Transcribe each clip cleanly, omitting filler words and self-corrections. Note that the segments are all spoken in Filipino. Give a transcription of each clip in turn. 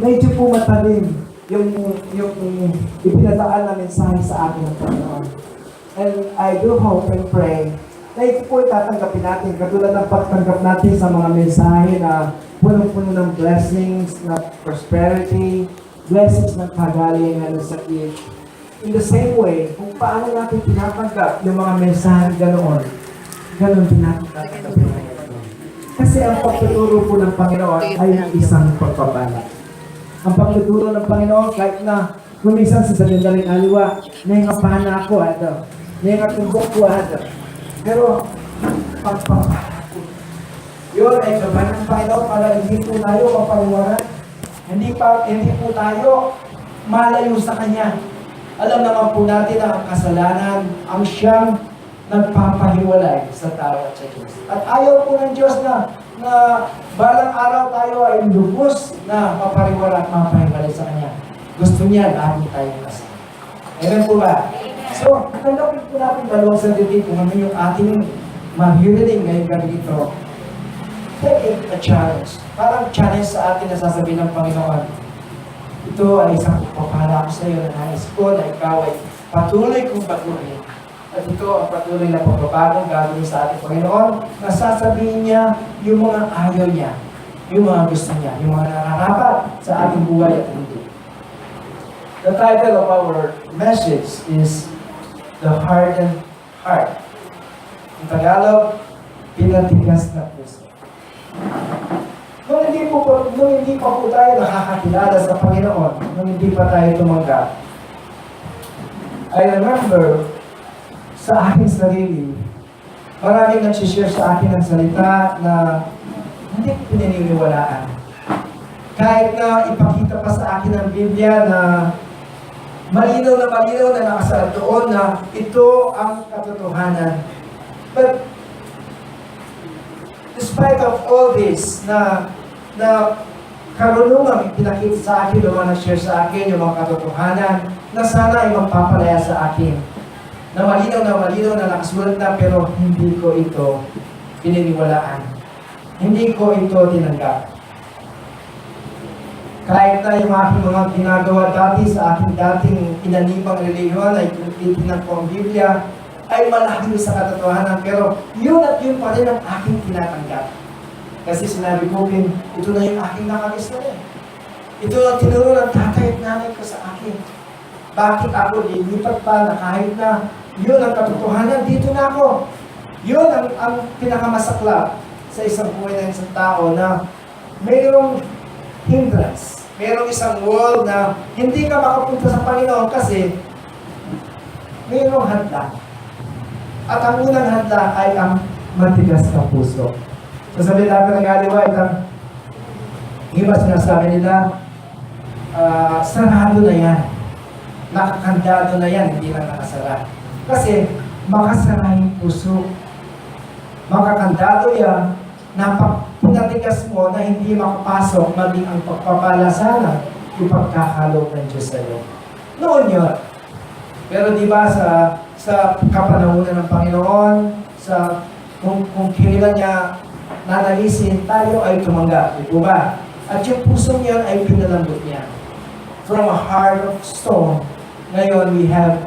medyo po matalim yung ipinadaan na mensahe sa atin ng Panginoon. And I do hope and pray na ito po tatanggapin natin, katulad ng pagtanggap natin sa mga mensahe na punong-puno ng blessings, na prosperity, blessings ng kagalingan ng sakit. In the same way, kung paano natin tinatanggap yung mga mensahe ganoon, ganoon din natin tatanggapin ngayon. Kasi ang pagtuturo po ng Panginoon ay isang pagpapala. Ang pagtuturo ng Panginoon, kahit na kumisan sa sagandaling aliwa, nahingapahan na ako, nahingatubok ko, pero pagpapala ko. Yun ay gaban ng Panginoon para hindi po tayo mapaliwaran. Hindi po tayo malayo sa Kanya. Alam naman po natin na ang kasalanan ang siyang nagpapahiwalay sa tao at sa Diyos. At ayaw po ng Diyos na balang araw tayo ay lubos na mapariwala at mapahiwalay sa Kanya. Gusto niya lagi tayong kasama. Amen po ba? So, tanggapin po natin dalawang sandali kung ano yung ating mahirinig ngayong gabi ito. Take it a challenge. Parang challenge sa atin na sasabihin ng Panginoon. Ito ay isang pagpapala ko sa iyo na nais ko na ikaw ay patuloy kong patuloy. At ito ang patuloy na pagbabagong gagawin sa ating Panginoon na sasabihin niya yung mga ayaw niya, yung mga gusto niya, yung mga nararapat sa ating buhay at hindi. The title of our message is The Hardened Heart. In Tagalog, pinatigas na puso. Nung hindi pa po tayo nakakakilala sa Panginoon, nung hindi pa tayo tumanggap, I remember sa aking sarili, maraming nagsishare sa akin ng salita na hindi ko pinaniniwalaan. Kahit na ipakita pa sa akin ng Biblia na malinaw na nakasaad doon na ito ang katotohanan. But despite of all this, na karunungan pinakita sa akin, yung mga nag-share sa akin, yung mga katotohanan, na sana ay magpapalaya sa akin. Na malinaw na nakasulat na, pero hindi ko ito pininiwalaan. Hindi ko ito tinanggap. Kahit na yung aking mga ginagawa dati sa aking dating inanibang reliyon ay tinitingnan ko ang Biblia, ay malayo sa katotohanan, pero yun at yun pa rin ang aking tinatanggap. Kasi sinabi ko, ito na yung aking nakagis na rin. Ito ang tinuro ng tatay at nanay ko sa akin. Bakit ako lilipat pa na kahit na yun ang katotohanan, dito na ako. Yun ang pinakamasaklap sa isang buhay ng isang tao na mayroong hindrance. Mayroong isang wall na hindi ka makapunta sa Panginoon kasi mayroong hadlang. At ang unang hadlang ay ang matigas na puso. So sabi natin ng aliwa, itang iba sinasabi nila, sarado na yan. Nakakandado na yan, hindi na nakasara. Kasi makasara yung puso. Makakandado yan na pinatigas mo na hindi makapasok maging ang pagpapala sana ipagkakaloob ng Diyos sa iyo. Noon yun. Pero di ba sa kapanahunan ng Panginoon, kung kailan niya nanalisin, tayo ay tumanggap. Di ba? At yung puso niya ay pinalambot niya. From a heart of stone, ngayon we have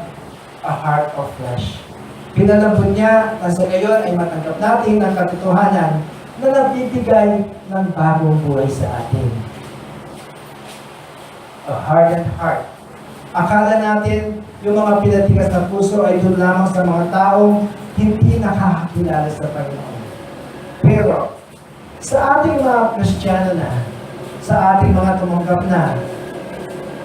a heart of flesh. Pinalambot niya, nasa ngayon ay matanggap natin ang katotohanan na nagbibigay ng bagong buhay sa atin. A hardened heart. Akala natin yung mga pinatigas na puso ay doon lamang sa mga taong hindi nakakakilala sa Panginoon. Pero, sa ating mga Kristiyano na, sa ating mga tumanggap na,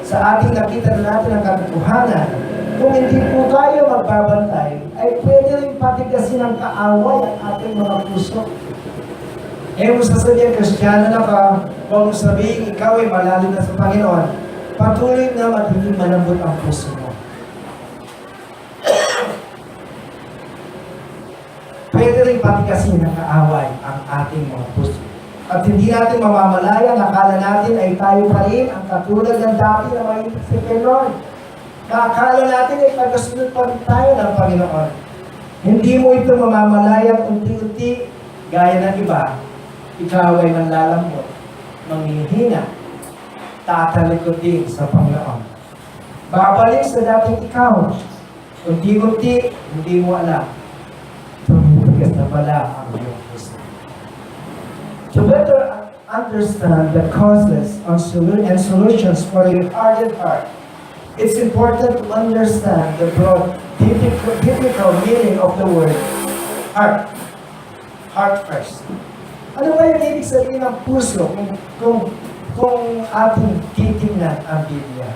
sa ating nakita na natin ang katotohanan, kung hindi po tayo magbabantay, ay pwede rin patigasin ang kaaway ang ating mga puso. Eh, kung sasabihin, Kristiyano na ka, huwag mo sabihin, ikaw ay malalim na sa Panginoon, patuloy na magiging malambot ang puso mo. Pwede rin patigasin ng kaaway ang ating mga puso. At hindi natin mamamalaya, nakala natin ay tayo pa rin ang katulad ng dati na may si Panginoon. Nakakala natin ay pagkasunod pa rin tayo ng Panginoon. Hindi mo ito mamamalaya unti-unti gaya ng iba. Ikaw ay manlalambot. manghihina, tatalikod din sa Panginoon. Babalik sa dating ikaw. Unti-unti, hindi mo alam. Tumitigas na pala ang iyong puso. To better understand the causes and solutions for your hardened heart, it's important to understand the broad biblical meaning of the word heart. Heart first. Ano ba yung ibig sabihin ng puso kung ating titingnan ang Biblia?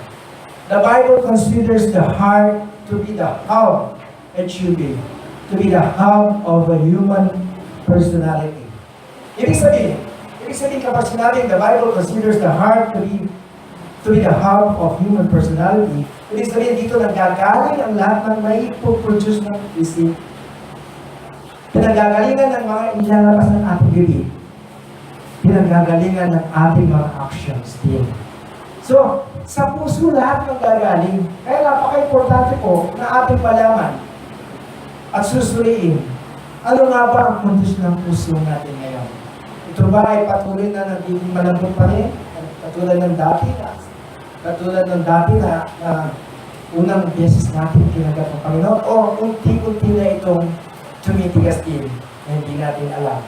The Bible considers the heart to be the hub, it should be, to be the hub of a human personality. Ibig sabihin kapag sinabing the Bible considers the heart to be the hub of human personality, ibig sabihin dito nanggagaling ang lahat ng may produce ng isip. Pinanggagalingan ng mga ilalabas ng ating bibig. Pinanggagalingan ng ating mga actions din. So, sa puso lahat ng gagaling. Kaya napaka-importante po na ating malaman at susuriin ano nga ba ang kondisyon ng puso natin ngayon. Ito ba ay patuloy na nagiging malambot pa rin? Katulad ng dati na unang beses natin tinagat ng Panginoon o unti-unti na itong tumitigas din na hindi natin alam.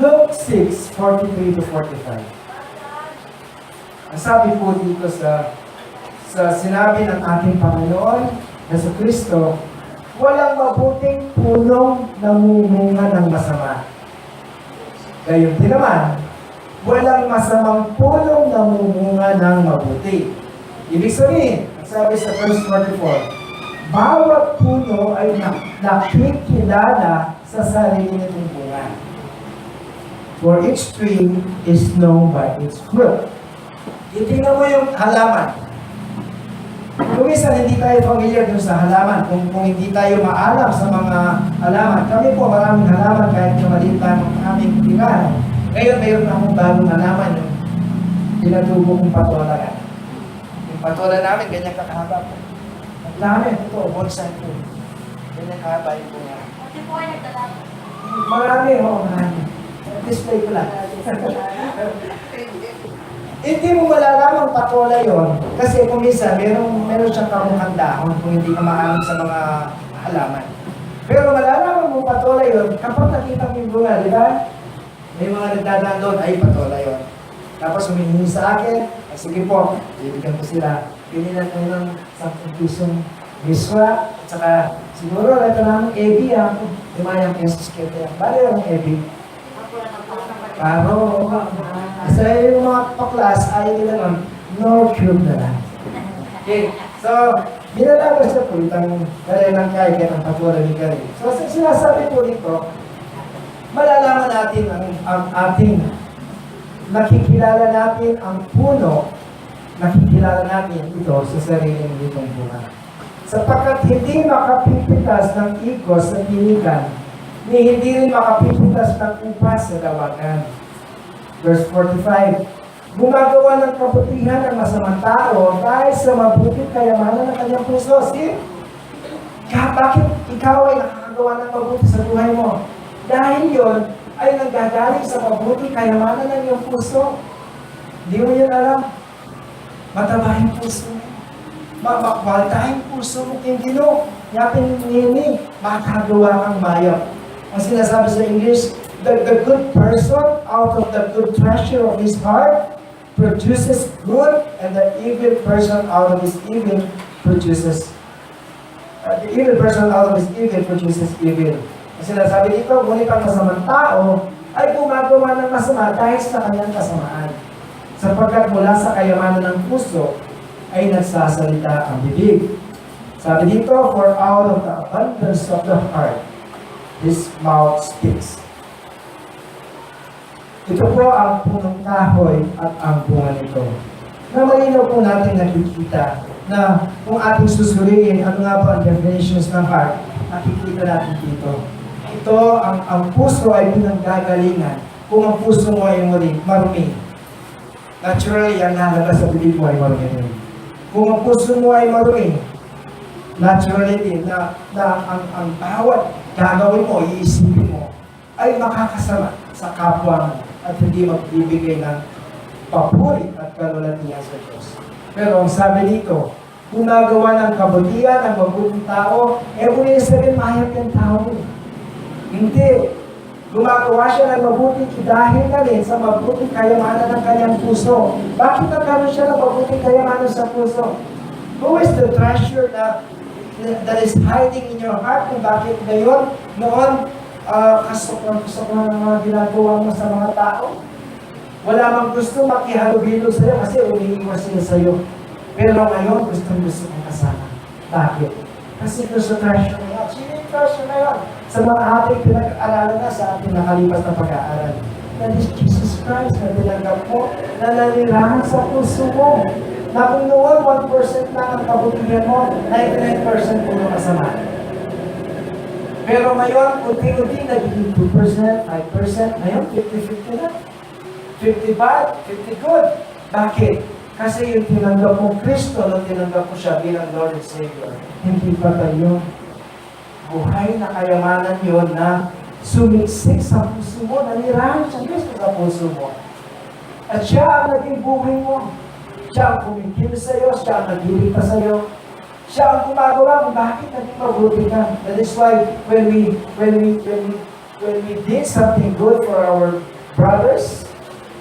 Luke 6:43-45. Ang sabi po dito sa sinabi ng ating Panginoon na sa Kristo, walang mabuting punong namumunga ng masama. Gayon din naman, walang masamang punong namumunga ng mabuti. Ibig sabihin, ang sabi sa verse 44, bawat puno ay nakikilala sa sarili nitong bunga. For each tree is known by its fruit. Itingnan mo yung halaman. Kung minsan hindi tayo familiar dun sa halaman, kung hindi tayo maalam sa mga halaman, kami po maraming halaman kahit na maliit lang ang aming tirahan. Ngayon, mayroon akong bagong halaman yung pinatubo kong patola. Yung patola namin, ganyan kakahaba po. Ang dami, ito, bonsai po. Ganyan kahaba yung bunga. Kasi po ay nagdalama. Marami, marami. Display ko lang. Hindi mo malalaman patola yon kasi kung minsan meron siyang kamukhang dahon kung hindi ka maalam sa mga halaman. Pero malalaman mo patola yon kapag nakita mo yung bunga, di ba? May mga nagdadaan doon, ay patola yon. Tapos humihingi sa akin, ay sige po, bibigyan ko sila. Pinilan ko ng 10 pisong miswa, at saka siguro ito namin ebi ako. Lumayang pesos kita yan. Bali yung ebi. Paro, kasi yung mga paklas, ayaw nila nun, no cube na lang. Okay, so, binalagas na po itang ng kaya ng patuloy ni Kari. So, sinasabi po dito, malalaman natin ang ating, nakikilala natin ang puno, nakikilala natin ito sa sariling ditong bunga. Sapagkat hindi makapipitas ng ikos sa tinigan, ni hindi rin makapipitas ng upas sa dawagan. Verse 45, gumagawa ng kabutihan ng masamang tao dahil sa mabuting kayamanan ng kanyang puso. See? Bakit ikaw ay nakakagawa ng mabuti sa buhay mo? Dahil yon ay nanggagaling sa mabuting kayamanan ng iyong puso. Hindi mo yun alam. Mataba yung puso mo. Makwalta yung puso mo kayong Ginoo. Yapin nini, makakagawa kang bayap. Ang sinasabi sa English, the good person out of the good treasure of his heart produces good, and the evil person out of his evil produces the evil person out of his evil produces evil. Ang sinasabi dito, ngunit ang masamang tao ay gumagawa ng masama dahil sa kanyang kasamaan. Sapagkat mula sa kayamanan ng puso ay nagsasalita ang bibig. Sabi dito, for out of the abundance of the heart, his mouth speaks. Ito po ang punong kahoy at ang bunga nito. Na malinaw po natin nakikita na kung ating susuriin, ano nga ba ang definitions ng heart, nakikita natin dito. Ito, ang puso ay pinanggagalingan. Kung ang puso mo ay marumi, naturally, ang lalabas sa bibig mo ay marumi rin. Kung ang puso mo ay marumi, naturally din na ang bawat gagawin mo, iisipin mo, ay makakasama sa kapwa mo. at hindi magbibigay ng papuri at kalulatian sa Diyos. Pero ang sabi dito, gumagawa ng kabutihan, ng mabuting tao, muli sabihin, mahirap yung tao. Hindi. Gumagawa siya ng mabuting dahil na rin sa mabuting kayamanan ng kanyang puso. Bakit nagkaroon siya ng mabuting kayamanan sa puso? Who is the treasure that is hiding in your heart? Kung bakit ngayon, noon, kasok ng mga ginagawa mo sa mga tao? Wala mang gusto makihalubilo sa'yo kasi umiiwas sila sa'yo. Pero ngayon, gusto kong kasama. Bakit? Kasi gusto treasure na yun. Sino yung treasure na yun? Sa mga ating pinag-aralan na sa ating nakalipas na pag-aaral. That is Jesus Christ na tinanggap mo, na nanirahan sa puso mo. Na kung noon, 1% lang ang kabutihan mo, 99% puro masama. Pero ngayon, unti-unti, nagiging 2%, 5%, ngayon, 50-50 na. 50 bad, 50 good. Bakit? Kasi yung tinanggap mo Kristo, nung tinanggap mo siya bilang Lord and Savior, hindi pa tayo. Buhay na kayamanan yun na sumiksik sa puso mo, nanirahan siya Kristo sa puso mo. At siya ang naging buhay mo. Siya ang kumikilos sa'yo, siya ang nagliligtas sa'yo. Siya ang gumagawa kung bakit naging mabuti ka. That is why when we did something good for our brothers,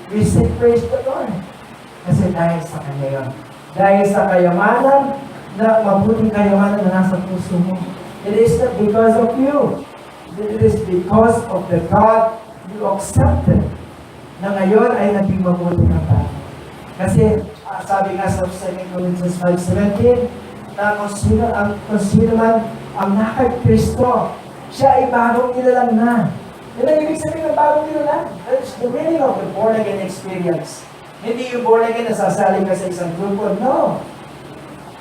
we say praise the Lord. Kasi dahil sa Kanya yun. Dahil sa kayamanan, na mabuting kayamanan na nasa puso mo. It is not because of you. It is because of the God you accepted na ngayon ay naging mabuti ng tayo. Kasi sabi nga sa 2 Corinthians 5:17 na kung sino man ang nakay Kristo, siya ay bagong nilalang na. Yan ang ibig sabihin ng bagong nilalang. That is the meaning of the born again experience. Hindi yung born again na sasali ka sa isang grupo. No.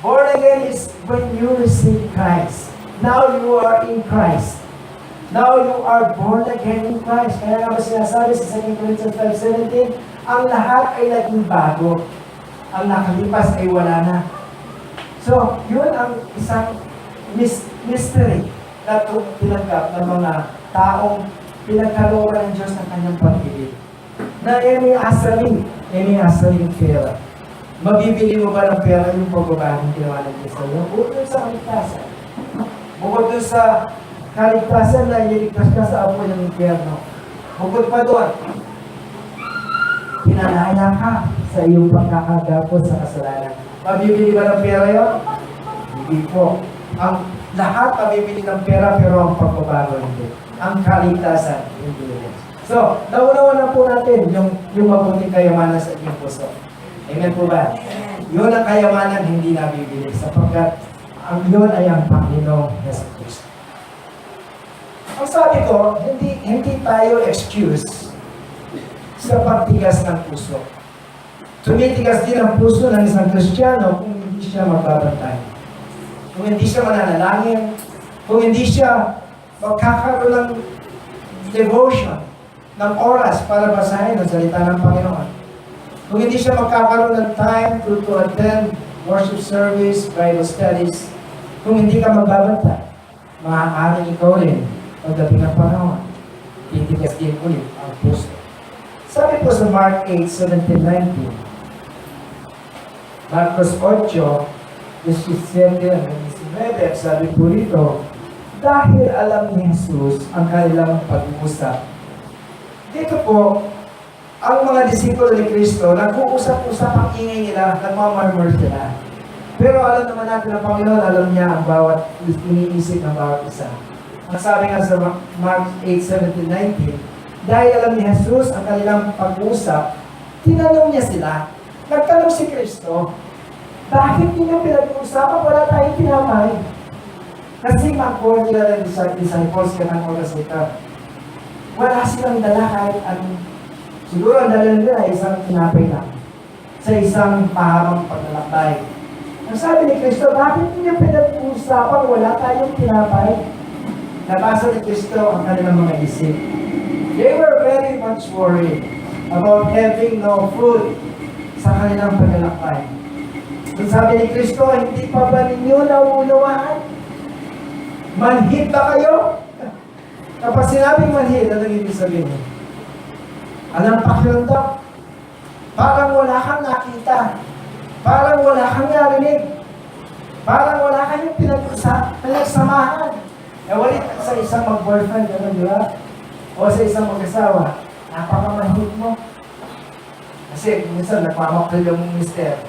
Born again is when you receive Christ. Now you are in Christ. Now you are born again in Christ. Kaya nga ba sinasabi sa 2 Corinthians 5:17, ang lahat ay naging bago. Ang nakalipas ay wala na. So, yun ang isang mystery na tinanggap ng mga taong pinagkalooban ng Diyos ng kanyang pag-ibig. Na may asaling pera. Mabibili mo ba ng pera yung pagbabahing ginawa ng Diyos sa'yo? Bukod sa kaligtasan. Bukod doon sa kaligtasan na iligtas ka sa apoy ng impyerno. Bukod pa doon, pinalaya ka sa iyong pagkakagapos sa kasalanan. Mabibili ba ng pera yun? Hindi po. Ang lahat mabibili ng pera pero ang pagbabago hindi. Ang kaligtasan hindi. So, naunawa na po natin yung mabuting kayamanan sa inyong puso. Amen po ba? Yun ang kayamanan hindi nabibili sapagkat ang yun ay ang Panginoong Yesu Cristo. Ang sabi ko, hindi tayo excuse sa pagtigas ng puso. Tumitigas din ang puso ng isang Kristiyano kung hindi siya magbabantay. Kung hindi siya mananalangin, kung hindi siya magkakaroon ng devotion, ng oras para basahin ang salita ng Panginoon. Kung hindi siya magkakaroon ng time to attend worship service, Bible studies, kung hindi ka magbabantay, maaaring ikaw rin pagdating ng panahon, titigas din ulit ang puso. Sabi po sa Mark 8:17-19, Marcos 8:17-19, sabi po rito, dahil alam ni Jesus ang kanilang pag-uusap. Dito po, ang mga disipulo ni Kristo, nag-uusap-usap ang ingay nila, nagmamurmur sila. Pero alam naman natin ang Panginoon, alam niya ang bawat iniisip ng bawat isa. Ang sabi nga sa Mark 8:17-19, dahil alam ni Jesus ang kanilang pag-uusap, tinanong niya sila, nagtanong si Kristo, bakit niyo pinag-uusapan? Wala tayong tinapay. Kasi mag-board nila ng disciples ka ng oras nito. Wala silang dala kahit anong. Siguro ang dala nila ay isang tinapay lang sa isang pahabang paglalakbay. Ang sabi ni Kristo, bakit niyo pinag-uusapan? Wala tayong tinapay. Nabasa ni Kristo ang kanilang mga isip. They were very much worried about having no food sa kanilang paglalakbay. Ang sabi ni Kristo, hindi pa ba ninyo nauunawaan? Manhid ba kayo? Kapag sinabing manhid, ano ibig sabihin? Anong pakiramdam? Parang wala kang nakita. Parang wala kang narinig. Parang wala kayong pinagsamahan. Walit sa isang mag-boyfriend, gano'n, di ba? O sa isang mag-asawa, napakamahit mo. Kasi minsan nagmamakil yung mister.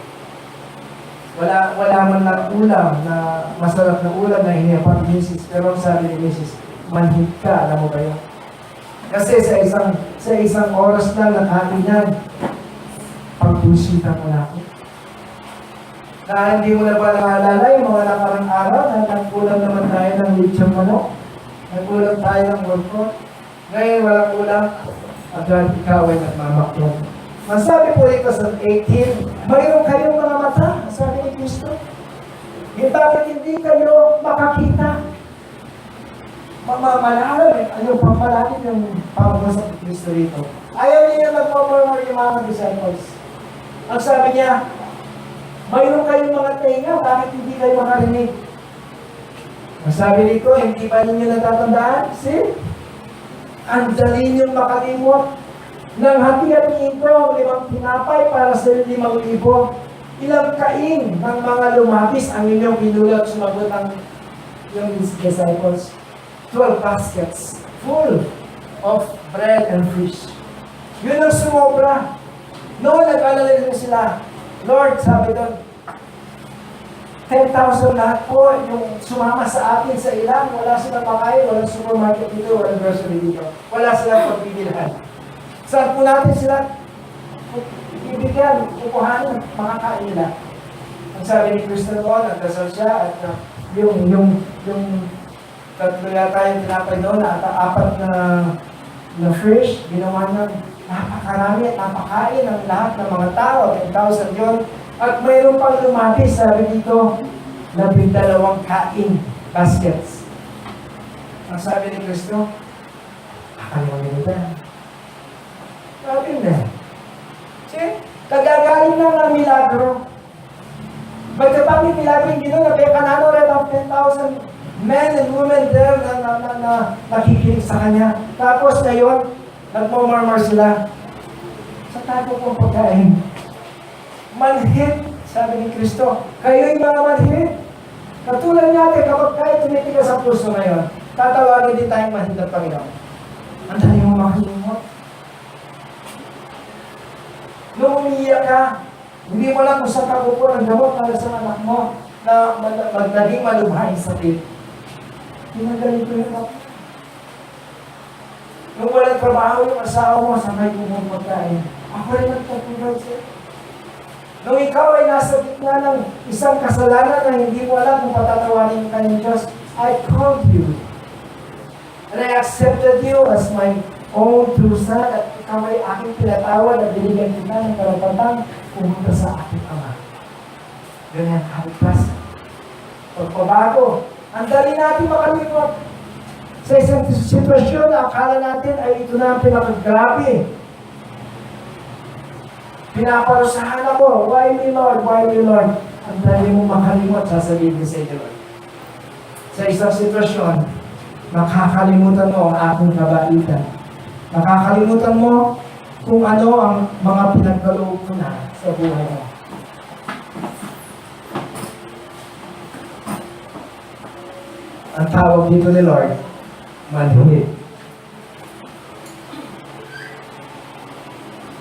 Wala man lang ulam na masarap na ulam na hinihapan ni Mrs. Pero sabi ni Mrs., manhid ka, alam mo ba yun? Kasi sa isang oras lang nakatinan, pagbusitan mo na ako. Na hindi mo na ba naalala yung mga nakarang araw na nagkulang naman tayo ng lechong manok? Nagkulang tayo ng workflow? Ngayon walang ulam, agad ikaw ay nagmamaklong. Masabi po dito sa 18, mayroon kayong mga mata, sabi ni Kristo. Bakit hindi kayo makakita? Malalim ano pang malalim yung pangusap ni Kristo rito. Ayaw niya mag-forward yung mga disciples. Ang sabi niya, mayroon kayong mga tenga, bakit hindi kayo makarinig? Ang sabi nito, hindi ba ninyo natatandaan? See? Ang dali niyong makalimot. Nang hatian niyo ito, 5 tinapay para sa 5,000. Ilang kain ng mga lumabis ang inyong pinulat, sumagot ang yung disciples. 12 baskets full of bread and fish. Yun ang sumobra. Noon, nag-alala rin sila. Lord, sabi doon, 10,000 lahat po yung sumama sa atin sa ilang. Wala silang makain, walang supermarket dito, walang grocery dito. Wala silang pagbibilhan. Saan po natin sila ibigyan, kukuhanin, makakain nila. Ang sabi ni Kristo noon, nagdasal siya at yung tatlo yata yung tinapay doon, at 4 na fish, ginawa niya napakarami at napakain ng lahat ng mga tao, 10,000 yun. At mayroon pang lumapis, sabi dito, 12 kain, baskets. Ang sabi ni Kristo, akalimutin nito. Sabi na. See? Kagagaling lang ng milagro. Pagkatapos milagro yung ginawa, kaya kanano rin ang 10,000 men and women there na nakikinig sa kanya. Tapos ngayon, nagmamurmur sila. Sa tapo kong pagkain. Manhid, sabi ni Kristo. Kayo'y mga manhid. Katulad natin, kapag kayo tumitigas sa puso ngayon, tatawagin din tayong manhid ng Panginoon. Ang dali mo makalimot. Nung umiiyak ka, hindi mo lang kung saan ka kukuha ng gamot para sa anak mo na naging malubhaing sakit. Ginagaling ko yun ako. Nung walang trabaho yung asawa mo, sabay mo mong pagkain. Ako rin nagtagpunan siya. Nung ikaw ay nasa gitna ng isang kasalanan na hindi mo alam kung patatawarin ka ng Diyos, I called you. And I accepted you as my own true son at ikaw ay aking pinatawad at binigyan kita ng karapatan pumunta sa aking Ama. Ganyan, kaligtas. Pagpabago. Ang dali natin makalimot. Sa isang sitwasyon na akala natin ay ito na ang pinakagrabe. Pinaparusahan ako. Why me, Lord? Why me, Lord? Ang dali mo makalimot, sasabihin ko sa inyo, Lord. Sa isang sitwasyon, makakalimutan mo ang aking kabaitan. Nakakalimutan mo kung ano ang mga pinagkaloob ko na sa buhay mo. Ang tawag dito ni Lord, manhid.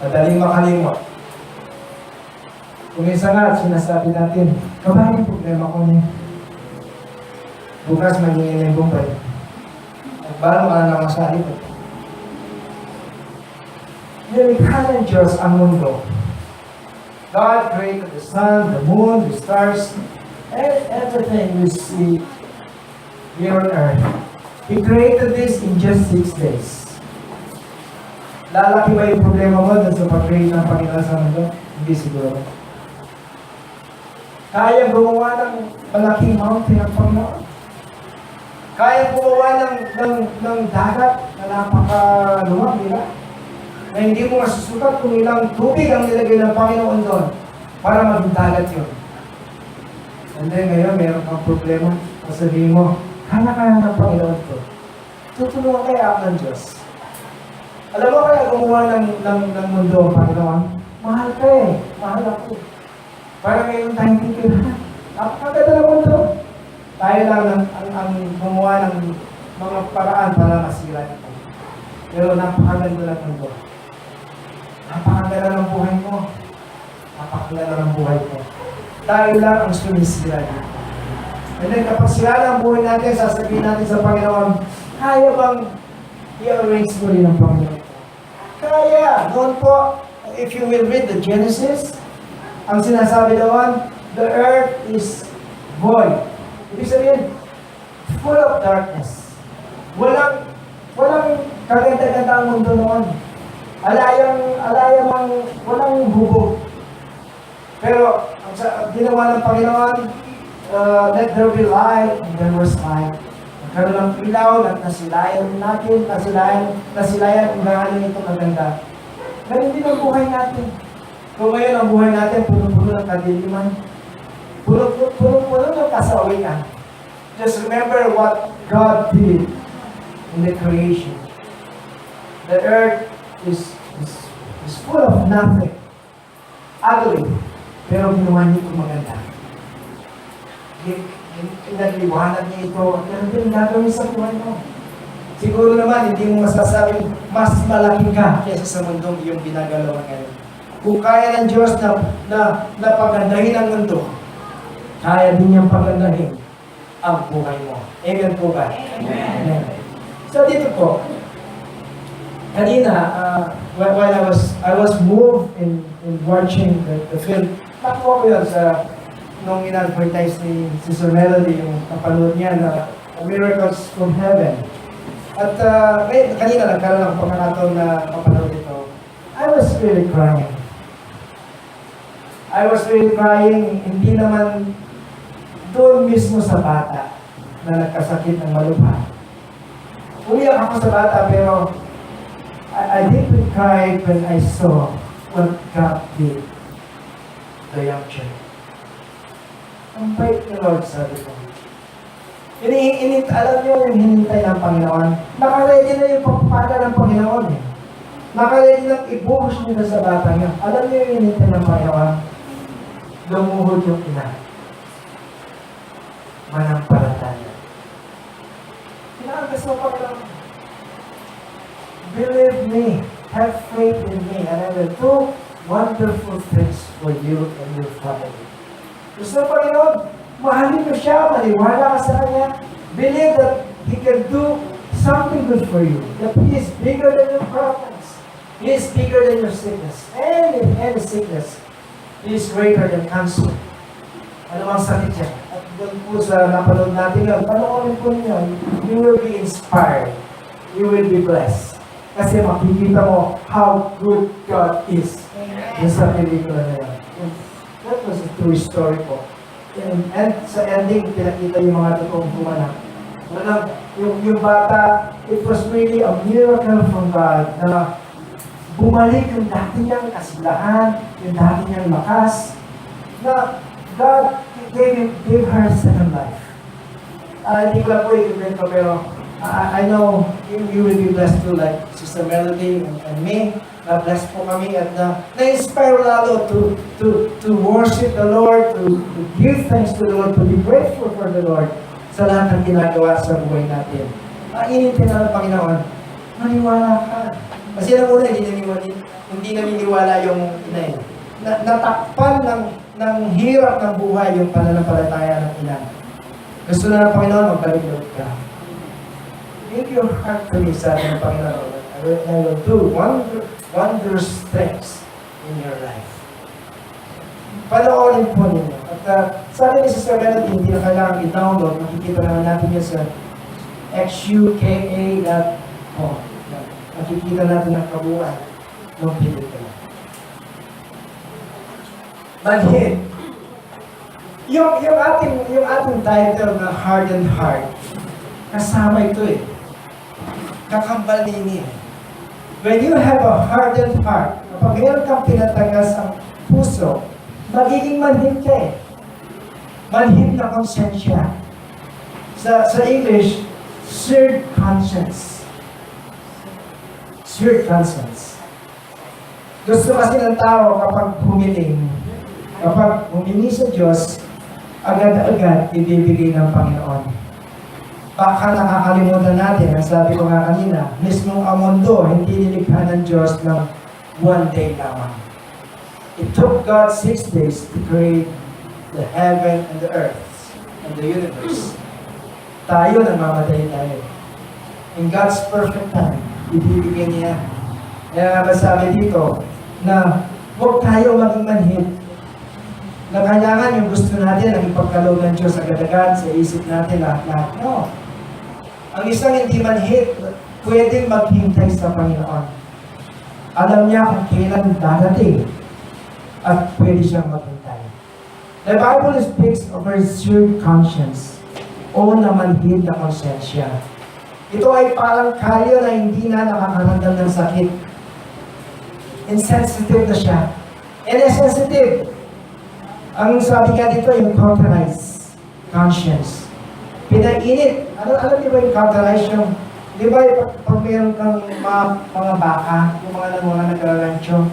Madaling makalimot. Kung minsan nga, sinasabi natin, kabahin problema ko niya. Bukas magiging yung bumbay. Nagbalong ka na ng masahe ko. Nilikha ng Diyos ang mundo. God created the sun, the moon, the stars, and everything we see here on earth. He created this in just 6 days. Lalaki ba yung problema mo dun sa pag-create ng Panginoon sa mundo? Hindi siguro. Kaya gumawa ng malaking mountain ng Panginoon. Kaya gumawa ng dagat na napakaluwag nila. Na hindi mo masusukat kung ilang tubig ang nilagay ng Panginoon doon para maging dagat yun. And then ngayon, mayroon kang problema. Sabihin mo, kaya ng Panginoon ko. Tutulungan kaya ako ng Diyos. Alam mo kaya gumawa ng mundo ang Panginoon? Mahal ka eh. Mahal ako. Parang ngayon tayo thinking, napakaganda ng mundo. Tayo lang ang gumawa ng mga paraan para masira ito. Pero napakaganda ng mundo. Napakaganda ng buhay mo. Napakaganda ng buhay ko. Tayo lang ang sumisira dito. And then kapag sira ang buhay natin, sasabihin natin sa Panginoon, kaya bang i-arrange mo rin ang Panginoon? Kaya! Noon po, if you will read the Genesis, ang sinasabi doon, the earth is void. Ibig sabihin, full of darkness. Walang kaganda-ganda ang mundo noon. Walang hubog. Pero, ang ginawa ng Panginoon, let there be light, and there was light. Nagkaroon ng ilaw, nasilayan natin, nasilayan kung gaano ito maganda. Ganun din ang buhay natin. Kung ngayon ang buhay natin, puno-puno ng kadiliman, puno-puno ng kasawian. Just remember what God did in the creation. The earth is full of nothing. Ugly. Pero ginawa niya ito maganda. Pinagliwanag niya ito. Pero din gagawin sa buhay mo. Siguro naman, hindi mo masasabing mas malaki ka kaysa sa mundong iyong ginagalawan ngayon. Kung kaya ng Diyos na pagandahin ang mundo, kaya din niyang pagandahin ang buhay mo. Amen po ba? Amen. So dito po, kanina, while I was moved in watching the film, nakuha ko yun sa nung in-advertise ni Sister Melody, yung kapanood niya na Miracles from Heaven. At kanina nagkaroon ng pagkakataon na kapanood ito. I was really crying, hindi naman doon mismo sa bata na nagkasakit ng malubha. Umiyak ako sa bata pero I deeply cried when I saw what God did the young child. Ang bait ni Lord, sabi ko. Alam niyo yung hinintay ng Panginoon. Nakaready na yung pagpapala ng Panginoon eh. Nakaready na ibuhos niyo na sa bata niyo. Alam niyo yung hinintay ng Panginoon. Lumuhod yung ina. Manampalataya. Kinaangas mo Panginoon. Believe me. Have faith in me. And I will do wonderful things for you and your family. Gusto ng Panginoon, mahalin mo siya, maniwala ka sa Kanya. Believe that He can do something good for you. That He is bigger than your problems. He is bigger than your sickness. And in any sickness, He is greater than cancer. Ano ang sakit yan? At doon po sa napanood natin yun, panoorin po ninyo, you will be inspired. You will be blessed. Kasi makikita mo how good God is. Yung sa pelikula na yan. That was a true story po. And sa ending, pinakita yung mga totoong pumanak. Yung bata, it was really a miracle from God na bumalik yung dati niyang kasilahan, yung dati niyang lakas, na God gave her second life. Hindi ko lang po i-kwento, pero I know you will be blessed too, like Sister Melody and me. Blessed po kami at na-inspire lalo to worship the Lord, to give thanks to the Lord, to be grateful for the Lord sa lahat ng ginagawa sa buhay natin. Initin na ng Panginoon, maniwala ka. Kasi na muna, hindi naniniwala yung ina. Natakpan ng hirap ng buhay yung pananampalataya ng ina. Gusto na ng Panginoon, magbalik-loob ka. Give your heart to me, sabi ng Panginoon. I will do wondrous things in your life. Panoorin po ninyo. At sabi ni Sister Melody, hindi na kailangan i-download. Makikita naman natin yan sa xuka.com. Makikita natin ang kabuuan ng pelikula. Manhid. Yung ating title na Hardened Heart, kasama ito eh. Kakambal nini. When you have a hardened heart, kapag meron kang pinatagas ang puso, magiging manhid ka eh. Manhid na konsensya. Sa English, seared conscience. Seared conscience. Gusto kasi ng tao kapag humingi sa Diyos, agad-agad ibibigay ng Panginoon. Baka nakakalimutan natin, ang sabi ko nga kanina, mismo ang mundo, hindi nilikha ng Diyos ng one day lamang. It took God 6 days to create the heaven and the earth and the universe. Tayo namamatay tayo. In God's perfect time, ibibigay niya. Kaya nga sabi dito, na huwag tayo maging manhid. Na kailangan yung gusto natin ang ipagkaloob ng Diyos agad-agad sa isip natin lahat-lahat. No. Ang isang hindi manhid, pwedeng maghintay sa Panginoon. Alam niya kung kailan darating at pwede siyang maghintay. The Bible speaks of a seared conscience o na manhid na konsensya. Ito ay parang kalyo na hindi na nakakaramdam ng sakit. Insensitive na siya. Insensitive. Ang sabi nga dito, yung cauterized conscience. Pinainit. Alam niyo ba yung cauterized yung, di ba pag mayroon kang mga baka, yung mga nagraransyo,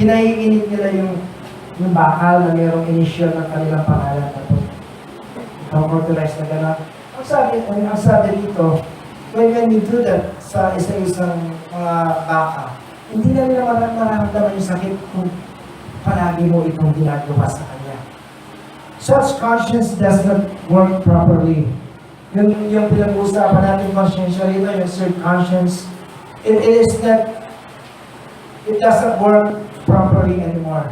pinaiinit nila yung bakal na mayroong initial ng kanilang pangalan na ito. Cauterized na gano'n. Ang sabi dito, when you do that sa isang mga baka, hindi na nila mararamdaman yung sakit kung palagi mo itong ginagawa sa kanya. Such conscience does not work properly. Yung pinag-uusapan natin conscience rito, yung seared conscience, it doesn't work properly anymore.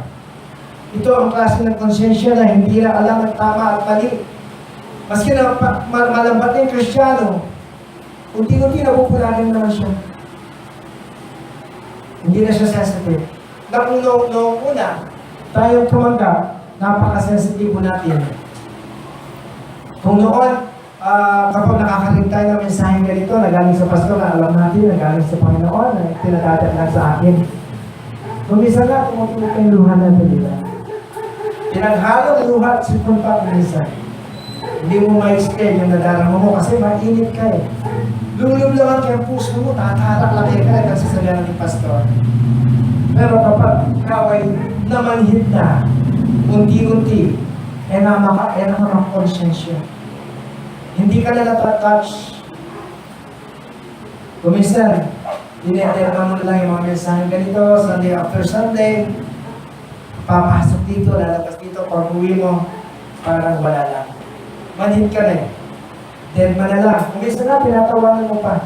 Ito ang klase ng konsensya na hindi na alam ang tama at mali. Maski na malambat na yung Kristiyano, unti-unti napupulagan naman siya. Hindi na siya sensitive. Noong una, tayong tumanggap, napaka-sensitive natin. Kung noon, kapag nakakarinig tayo ng mensaheng ganito, nagaling sa pastor na alam natin, nagaling sa Panginoon, na tinatatak lang sa akin. Kumisa nga, tumutulog yung luha natin, di ba? Pinaghalo ng luha at sipunta minsan. Hindi mo ma-explain yung nadarama mo kasi mainit ka eh. Lulub naman kaya puso mo, tatatak lang ka kasi sabihan ng pastor. Pero kapag ikaw ay namanhid na, unti-unti, nakakonsensya. Hindi ka na natatouch. Kuminsan, dineterma mo na lang yung mga mensahe ganito, Sunday after Sunday, papasok dito, lalabas dito, pag uwi mo, parang wala lang. Manhid ka na eh. Dead man na lang. Kuminsan na, pinatawanan mo pa.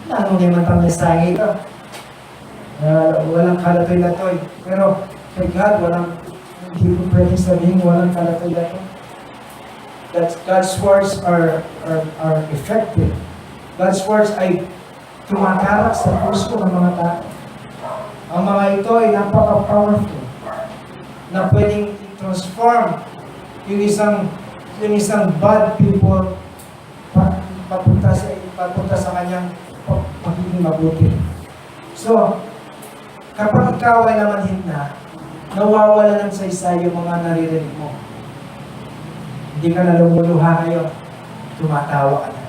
Ano naman pang mensahe ito? Walang kalatoy-latoy. Pero, kay God, hindi ko pwede sabihin walang kalatoy-latoy. God's words are effective. God's words ay tumatarak sa puso ng mga tao. Ang mga ito ay napaka-powerful na pwedeng i-transform yung isang bad people papunta sa kanyang pagiging mabuti. So, kapag ikaw ay namanhid na, nawawala ng saysay yung mga naririnig mo. Hindi ka na lumuluha ngayon, tumatawa ka na.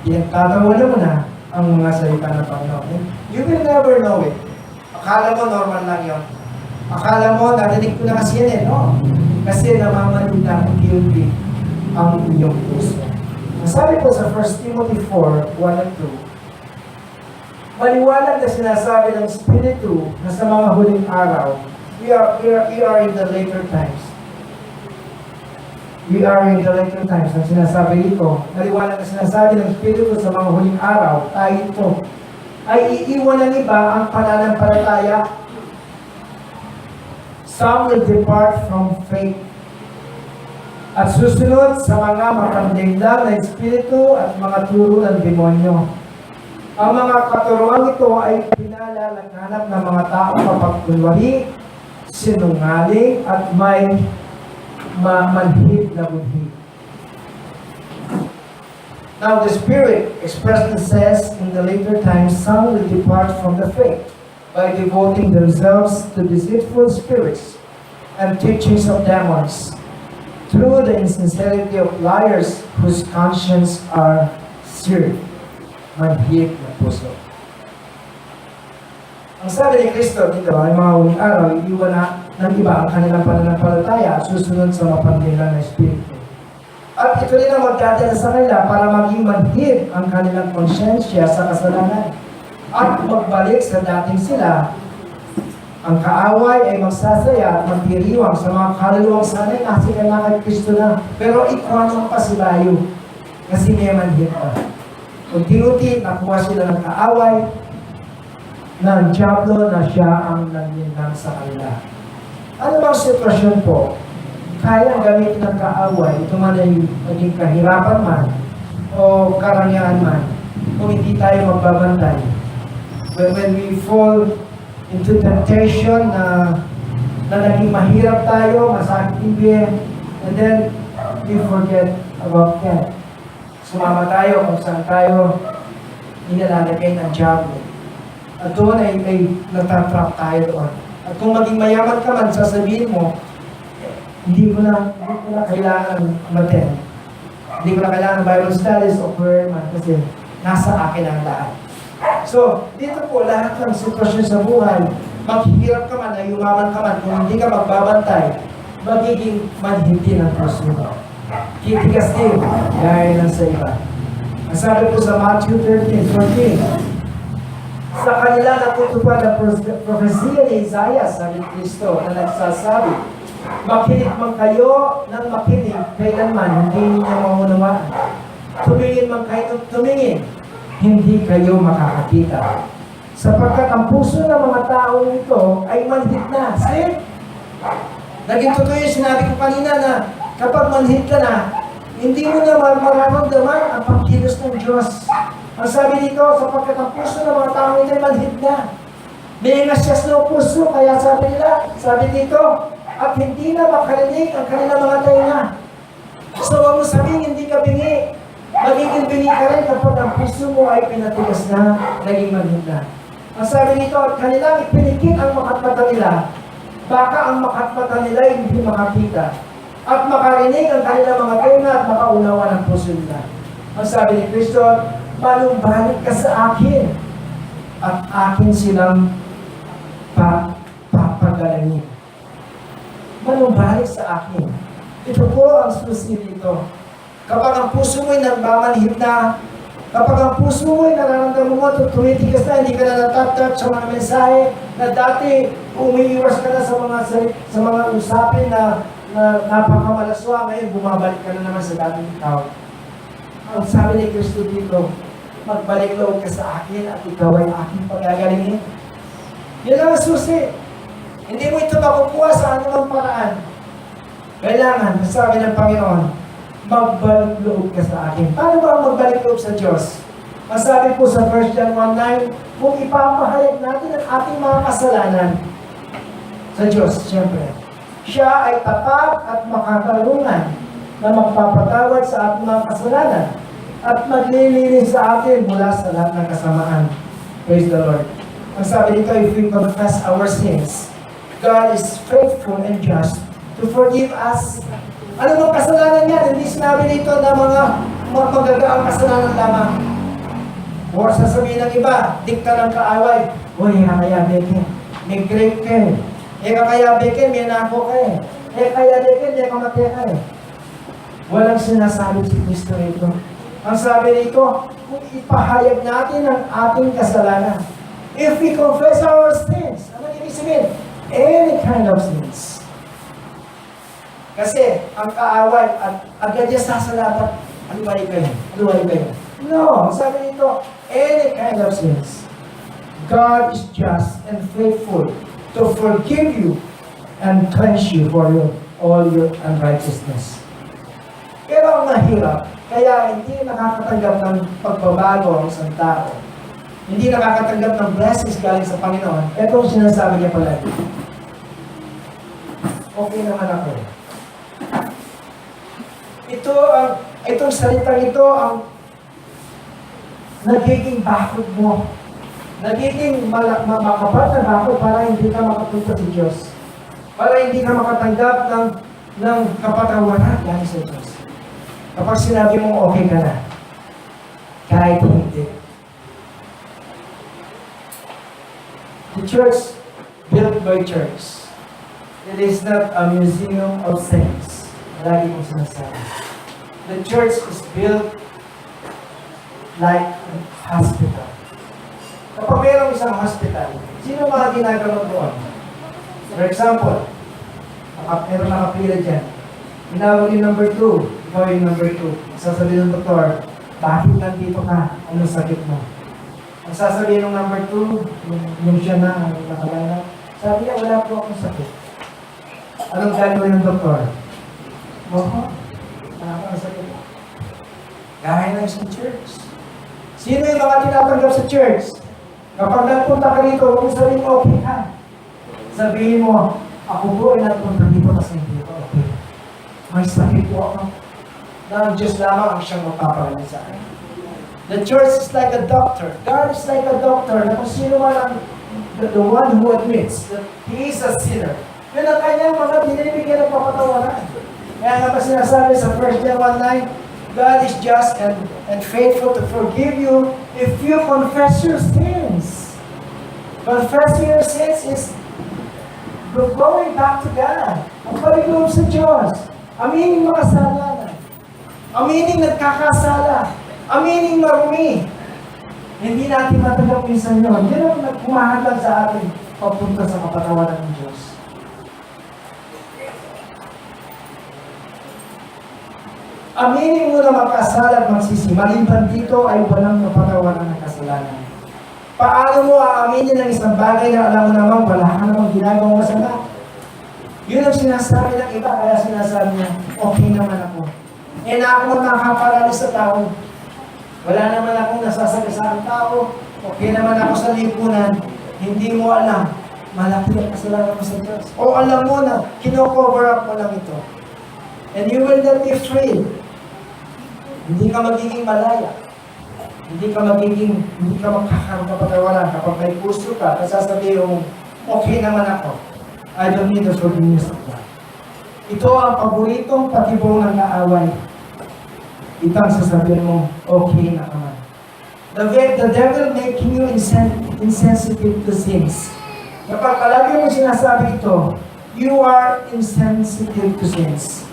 Pinagtatawanan mo na ang mga salita ng Panginoon. You will never know it. Akala mo normal lang yun. Akala mo, narinig ko na kasi yan eh, no? Kasi namamanhid na unti-unti ang iyong puso. Sabi ko sa 1 Timothy 4, 1 and 2, maliwanag na sinasabi ng Espiritu na sa mga huling araw, we are in the later times. We are in the later times. Ang sinasabi dito, maliwanag na sinasabi ng Espiritu sa mga huling araw, tayo ito, ay iiwan ng iba ang pananampalataya. Some will depart from faith at susunod sa mga makandinglang na espiritu at mga turo ng demonyo. Ang mga katuruan ito ay pinalalaghanap ng mga tao mapagkunwari, sinungaling at may manhid na budhi. Now the Spirit expressly says in the later times, some will depart from the faith by devoting themselves to deceitful spirits and teachings of demons, through the insincerity of liars whose conscience are seared. Manhid na puso. Ang sabi ni Kristo dito, ay mga huling araw, iiwan na ng iba ang kanilang pananampalataya at susunod sa mapagdila na Espiritu. At ito rin ang magdadala sa kanila para maging manhid ang kanilang konsyensya sa kasalanan. At magbalik sa dating sila, ang kaaway ay magsasaya at magdiriwang sa mga kaluluwang sanay kasi kailangan kay Kristo na. Pero ikwanong pa sila yun kasi may manhid na. Kung tinuti, nakuha sila ng kaaway, ng Diablo na siya ang nagninang sa kanila. Ano bang sitwasyon po? Kaya gamitin ng kaaway, ito man ay maging kahirapan man, o karangyaan man, kung hindi tayo magbabantay. When we fall into temptation na naging mahirap tayo, masakit ibig, and then we forget about that. Sumama tayo kung saan tayo inalalagay ng Diablo. At doon ay natatrap tayo doon. At kung maging mayaman ka man, sasabihin mo, hindi ko na kailangan mag-attend. Hindi ko na kailangan Bible studies o prayer man kasi nasa akin ang lahat. So, dito po, lahat ng sitwasyon sa buhay, maghihirap ka man, yumaman ka man, kung hindi ka magbabantay, magiging manhiti ng puso mo. Titigas din, gaya ng sa iba. Ang sabi po sa Matthew 13:14, sa kanila natutupad ang propesya ni Isaiah, sabi ni Kristo, na nagsasabi, makinig man kayo ng makinig, kailanman hindi niyo maunawaan. Tumingin man kayo ng tumingin, hindi kayo makakakita. Sapagkat ang puso ng mga taong ito ay manhid na. See? Naging totoo yung sinabi ko kanina na kapag manhid ka na, hindi mo na mararamdaman ang pagkilos ng Diyos. Ang sabi dito, sapagkat ang puso ng mga taong ito ay manhid na. May nasyas na puso, kaya sabi dito, at hindi na makarinig ang kanilang mga tainga. So, huwag mo sabihin, hindi ka bingi. Magiging bingi ka rin kapag ang puso mo ay pinatigas na, naging manhid na. Ang sabi dito, at kanilang ipinikit ang makatmata nila, baka ang makatmata nila ay hindi makakita. At makarinig ang kanilang mga tainga at makaunawa ng puso nila. Ang sabi ni Kristo, malumbalik ka sa akin at akin silang papagalangin. Malumbalik sa akin. Ito po ang susi dito. Kapag ang puso mo'y nagmamanhid na, kapag ang puso mo'y nararamdaman mo, tumitigas na, hindi ka na natatouch sa mga mensahe na dati umiiwas ka na sa mga usapin na napakamalaswa, ngayon bumabalik ka na naman sa dating tao. Ang sabi ni Kristo dito, magbalik loob ka sa akin at ikaw ay aking pagagalingin. Yan ang susi. Hindi mo ito makukuha sa anumang paraan. Kailangan, sabi ng Panginoon, magbalik loob ka sa akin. Paano ba ang magbalik loob sa Diyos? Masabi po sa 1 John 1:9, kung ipapahayag natin ang ating mga kasalanan sa Diyos, siyempre, siya ay tapat at makatarungan na magpapatawad sa ating mga kasalanan at maglilinis sa atin mula sa lahat ng kasamaan. Praise the Lord. Ang sabi dito, if we confess our sins, God is faithful and just to forgive us. Ano bang kasalanan yan? Hindi sinabi dito na mga magagaang kasalanan lamang. O sasabihin ng iba, dikta ng kaaway, uy, kaya beke, may grape ka eh. Kaya beke, may nako ka eh. Kaya beke, may kamatay ka eh. Walang sinasabi si Kristo rito. Ang sabi rito, kung ipahayag natin ang ating kasalanan, if we confess our sins, ano ibig sabihin? Any kind of sins. Kasi, ang kaaway, at agad niya sasalapat, aluway kayo. No, sabi nito, any kind of sins. God is just and faithful to forgive you and cleanse you for all your unrighteousness. Pero ang mahirap, kaya hindi nakakatanggap ng pagbabago ang isang tao. Hindi nakakatanggap ng blessings galing sa Panginoon. Ito ang sinasabi niya palagi. Okay naman ako. Itong salitang ito ang nagiging bakod mo. Nagiging makapat na bakod para hindi ka makapunta sa Diyos. Para hindi ka makatanggap ng kapatawaran galing sa Diyos. Kapag sinabi mo okay ka na, kahit hindi. church built by church. It is not a museum of saints. Lagi kong sinasabi. The church is built like a hospital. Kapag mayroong isang hospital, sino mga ginagawa doon? For example, meron nakapila dyan. Tinawag yung number 2. Ikaw yung number 2. Sasabihin ng doktor, bakit nandito ka? Anong sakit mo? Ang sasabihin ng number 2, yung siya na, ang nakalala, sabi niya, wala po akong sakit. Anong gagawin ng doktor? Wala akong sakit. Gaya ng isang church. Sino yung mga tinatanggap sa church? Kapag nagpunta ka dito, huwag mo sabihin, okay ka. Sabihin mo, ako po ay nagpunta dito kasi hindi ko okay. May sakit po ako. Na ang Diyos lamang ang siyang magpapagaling sa akin. The church is like a doctor. God is like a doctor na kung sino man ang the one who admits that he is a sinner. Yun ang kanyang mga binibigyan ng papatawaran. Kaya nga pa sinasabi sa 1 John 1:9, God is just and faithful to forgive you if you confess your sins. Confessing your sins is going back to God. Ang paligoob sa Diyos. Aminin makasalanan. Aminin nagkakasala. Aminin marumi. Hindi natin matanggap minsan yun. Yan ang nagpumahalag sa atin papunta sa kapatawaran ng Diyos. Aminin mo na magkasala at magsisi. Maliban dito ay walang kapatawaran ng kasalanan. Paano mo aaminin ng isang bagay na alam mo namang wala ka namang ginagawang masama? Yun ang sinasabi ng iba, kaya sinasabi niya, okay naman ako. Eh na ako nakaparalis sa tao. Wala naman akong nasasagasaan tao. Okay naman ako sa lipunan. Hindi mo alam. Malaki ang kasalanan mo sa Diyos. O alam mo na, kino-cover up mo lang ito. And you will not be free. Hindi ka magiging malaya. Hindi ka magkakaroon ng patawaran. Kapag may puso ka, sasabihin mo, okay naman ako. I don't need the forgiveness of God. Ito ang paboritong patibong ng kaaway. Itang sasabihin mo, okay na naman. The devil making you insensitive to sins. Kapag palagi mo sinasabi ito, you are insensitive to sins.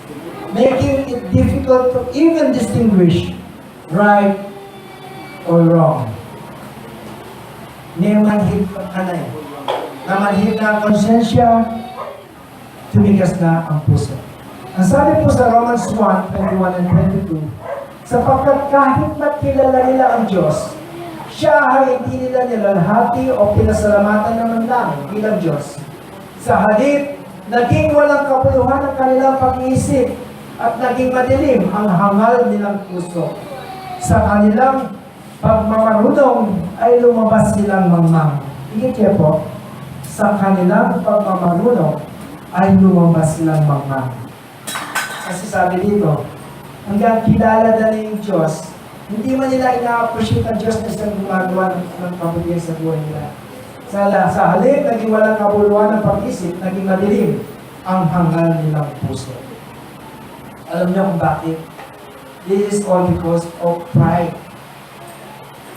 Making it difficult to even distinguish right or wrong. Namanhid ka na eh. Namanhid na ang konsensya, tumigas na ang puso. Ang sabi po sa Romans 1:21 and 22, sapagkat kahit nakilala nila ang Diyos, siya ay hindi nila nilalhati o pinasalamatan naman lang bilang Diyos. Sa halip, naging walang kapuluhan ang kanilang pag-iisip at naging madilim ang hangal nilang puso. Sa kanilang pagmamarunong ay lumabas silang mangmang. Ikit po, sa kanilang pagmamarunong ay lumabas silang mangmang. Kasi sabi dito, hanggang kilala na yung Diyos, hindi man nila ina-appreciate ang Diyos na siyang gumagawa ng pamilya sa buhay nila. Sa halip, naging walang kabuluhan ng pag-isip, naging madilim ang hangal nilang puso. Alam niyo kung bakit? This is all because of pride.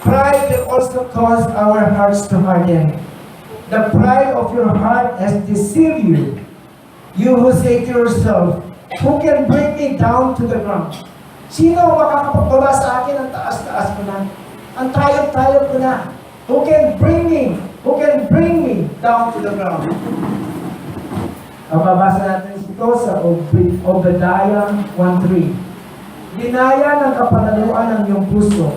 Pride will also cause our hearts to harden. The pride of your heart has deceived you. You who say to yourself, who can bring me down to the ground? Sino ang makakapagbaba sa akin? Ang taas-taas ko na. Ang tayog-tayog ko na. Who can bring me down to the ground? Mababasa natin ito sa Obadiah 1:3. Dinaya ng kapanaluan ng iyong puso.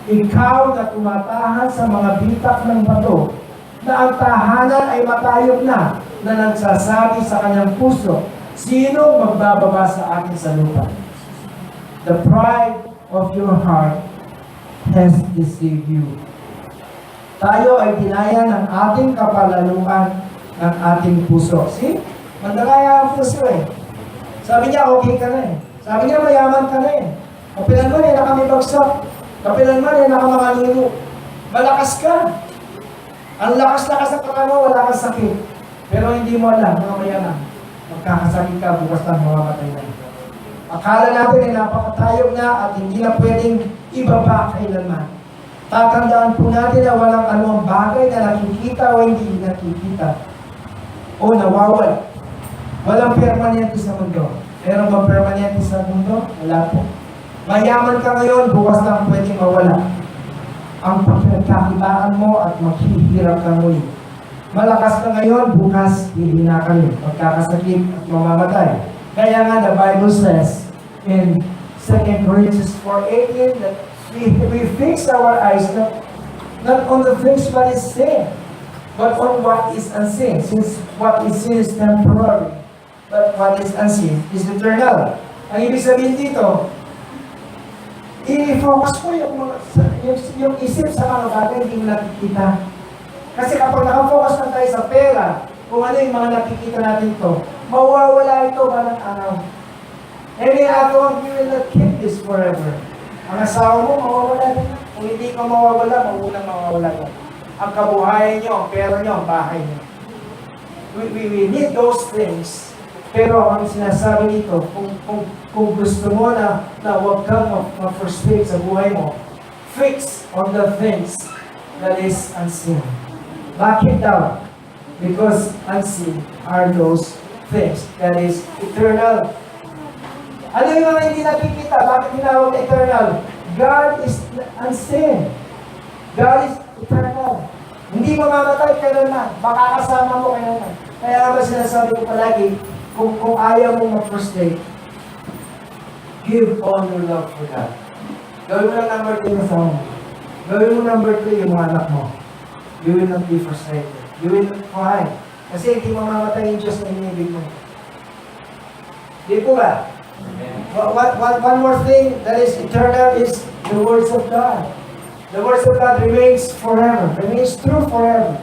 Ikaw na tumatahan sa mga bitak ng bato, na ang tahanan ay matayog na nagsasabi sa kanyang puso, sinong magbababa sa akin sa lupa? The pride of your heart has deceived you. Tayo ay dinaya ng ating kapalaluan ng ating puso. See? Mandalaya ang puso eh. Sabi niya, okay ka na eh. Sabi niya, mayaman ka na eh. Kapilan mo na kami bagsak. Kapilan mo na nakamangalino. Malakas ka. Ang lakas-lakas ng katawan mo, wala kang sakit. Pero hindi mo alam, mamaya na. Magkakasakit ka, bukas na mamamatay na ito. Akala natin ay napakatayog na at hindi na pwedeng ibaba kailanman. Tatandaan po natin na walang anumang bagay na nakikita o hindi nakikita o nawawala. Walang permanente sa mundo. Meron bang permanente sa mundo? Wala po. Mayaman ka ngayon, bukas lang pwedeng mawala. Ang pagkakakitaan mo at maghihirap ka muli. Malakas ka ngayon, bukas hihina ka rin. Magkakasakit at mamamatay. Kaya nga the Bible says in 2 Corinthians 4:18 that we fix our eyes not on the things what is seen, but on what is unseen. Since what is seen is temporary, but what is unseen is eternal. Ang ibig sabihin dito, i-focus mo yung isip sa mga bagay hindi mo nakikita. Kasi kapag nakafocus lang tayo sa pera, kung ano yung mga nakikita natin ito, mawawala ito balang araw. Any other you will not keep this forever. Ang asawa mo, mawawala din. Kung hindi ka mawawala, mawawala ka. Ang kabuhayan nyo, ang pera nyo, ang bahay nyo. We need those things. Pero ang sinasabi nito, kung gusto mo na huwag kang ma-frustrate sa buhay mo, fix on the things that is unseen. Back it down. Because unseen are those things that is eternal. Ano yung mga hindi nakikita? Bakit tinawag eternal? God is unseen. God is eternal. Hindi mamamatay kailanman. Makakasama mo kailanman. Kaya nga ba sinasabi ko palagi, kung ayaw mo mag-frustrate, give all your love for God. Gawin mo lang number 2 yung asawa mo. Gawin mo number 3 yung mga anak mo. You will not be frustrated. You will not cry. Kasi hindi mamamatay yung Diyos na inibig mo. Di po ba? One more thing that is eternal is the words of God. The words of God remains forever. Remains true forever.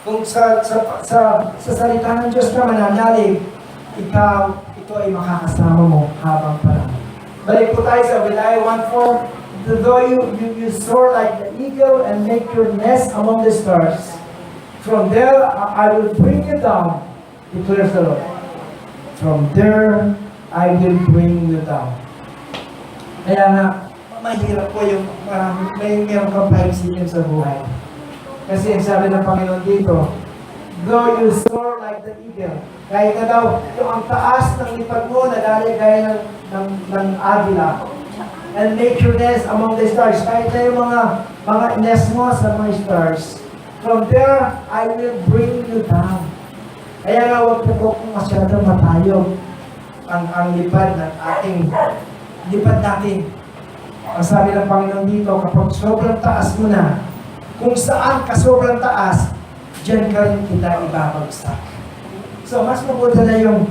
Kung sa salita ng Diyos ka mananalig, ito ay makakasama mo habang panahon. Balik po tayo sa Obadiah 1:4. Though you soar like the eagle and make your nest among the stars, from there I will bring you down, declares the Lord. From there I will bring you down. Kaya nga, mahirap po yung meron kang paisipan sa buhay. Kasi ang sabi ng Panginoon dito, though you soar like the eagle, kahit na daw yung ang taas ng lipad mo na dali gaya ng agila, and make your nest among the stars, kahit na yung mga nest mo sa mga stars, from there I will bring you down. Kaya nga huwag na po kung masyadong matayog ang lipad ng lipad natin. Ang sabi ng Panginoon dito, kapag sobrang taas mo na, kung saan ka sobrang taas, dyan ka rin kita ibabagsak. So, mas mabuti na yung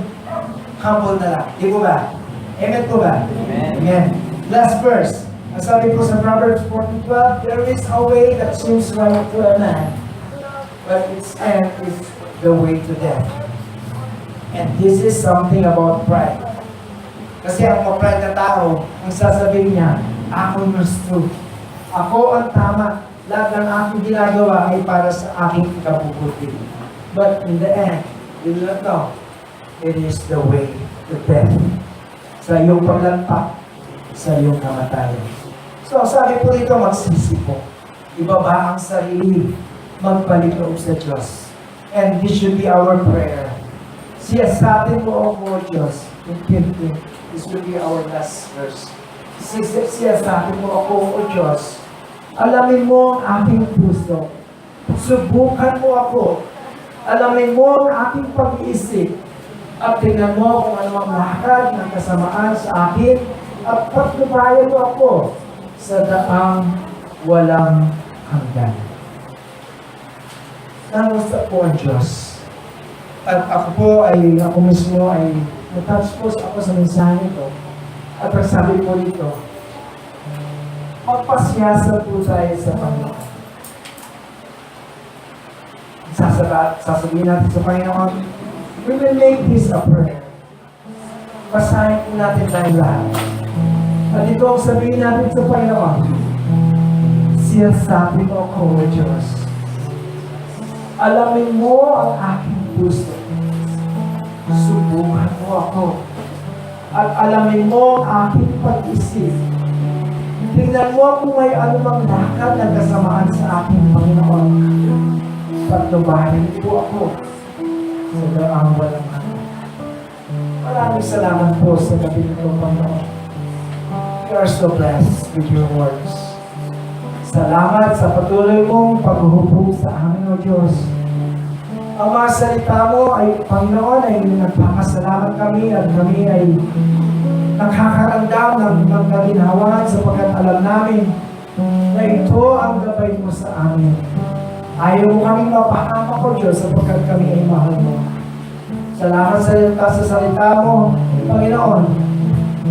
humble na lang. Di po ba? Amen po ba? Amen. Amen. Last verse. Ang sabi po sa Proverbs 14:12, there is a way that seems right to a man, but its end is the way to death. And this is something about pride. Kasi ang ma-pride na tao, ang sasabihin niya, ako gusto. Ako ang tama. Lahat ng aking ginagawa ay para sa aking ikabubuti. But in the end, you will not know. It is the way to death. Sa iyong paglantak, sa iyong kamatayan. So, sabi po dito, magsisi po. Ibaba ang sarili, magpalikoob sa Diyos. And this should be our prayer. Siyasatin mo ako, Diyos. In 15, this will be our last verse. Siyasatin mo ako, O Diyos. Alamin mo ang aking puso. Subukan mo ako. Alamin mo ang aking pag-iisip. At tingnan mo kung ano ang lakad ng kasamaan sa akin. At pagtubayan mo ako sa daang walang hanggan. Namusta po ang Diyos. At ako mismo ay natouch po ako sa mensahe ito. At ang sabi po dito, magpasyasa po tayo sa Panginoon. Sasabihin natin sa Panginoon, we will make this a prayer. Basahin po natin tayong lahat. At ito ang sabihin natin sa Panginoon, siyasabi mo ako, O Diyos. Alamin mo ang aking puso. Subukan mo ako. At alamin mo ang aking pag-isip. Tingnan mo kung may anumang lakad na kasamaan sa akin, Panginoon. Pagtubahin po ako sa daang walang ano. Maraming salamat po sa gabi nito, Panginoon. You are so blessed with your words. Salamat sa patuloy mong paghuhubog sa amin, O Diyos. Ang mga salita mo ay, Panginoon, ay nagpapasalamat kami at kami ay nakakaramdam ng magkaginhawan sapagkat alam namin na ito ang gabay mo sa amin. Ayaw mo kaming mapahamak, O Diyos, sapagkat kami ay mahal mo. Salamat sa salita mo, Panginoon,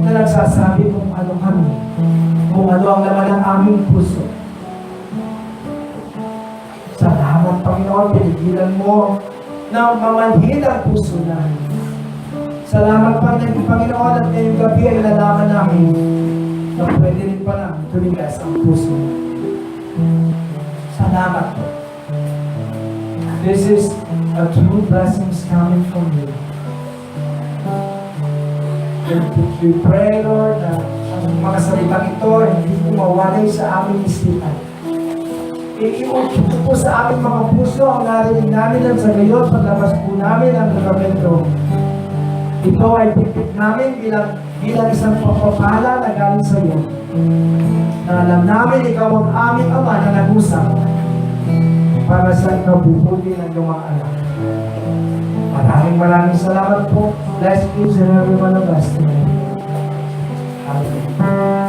na nagsasabi kung ano kami, kung ano ang laman ng aming puso. Salamat, Panginoon, pinigilan mo na mamanhin ang puso namin. Salamat, Panginoon, at ngayong gabi ay nalaman namin na pwede rin pala tumigas ang puso. Salamat po. This is a true blessings coming from you. We pray, Lord, na ang mga salitang ito hindi po mawalay sa aming isipan. Iiulit po sa aming mga puso ang narinig namin at sa gayon paglabas po namin ang nagamento. Ito ay tipid namin bilang isang papapala na galing sa iyo. Na alam namin ikaw ang aming Ama na nag-usap para sa ikabubuti ng iyong mga anak. Maraming salamat po. Bless you and everyone of us today. Amen.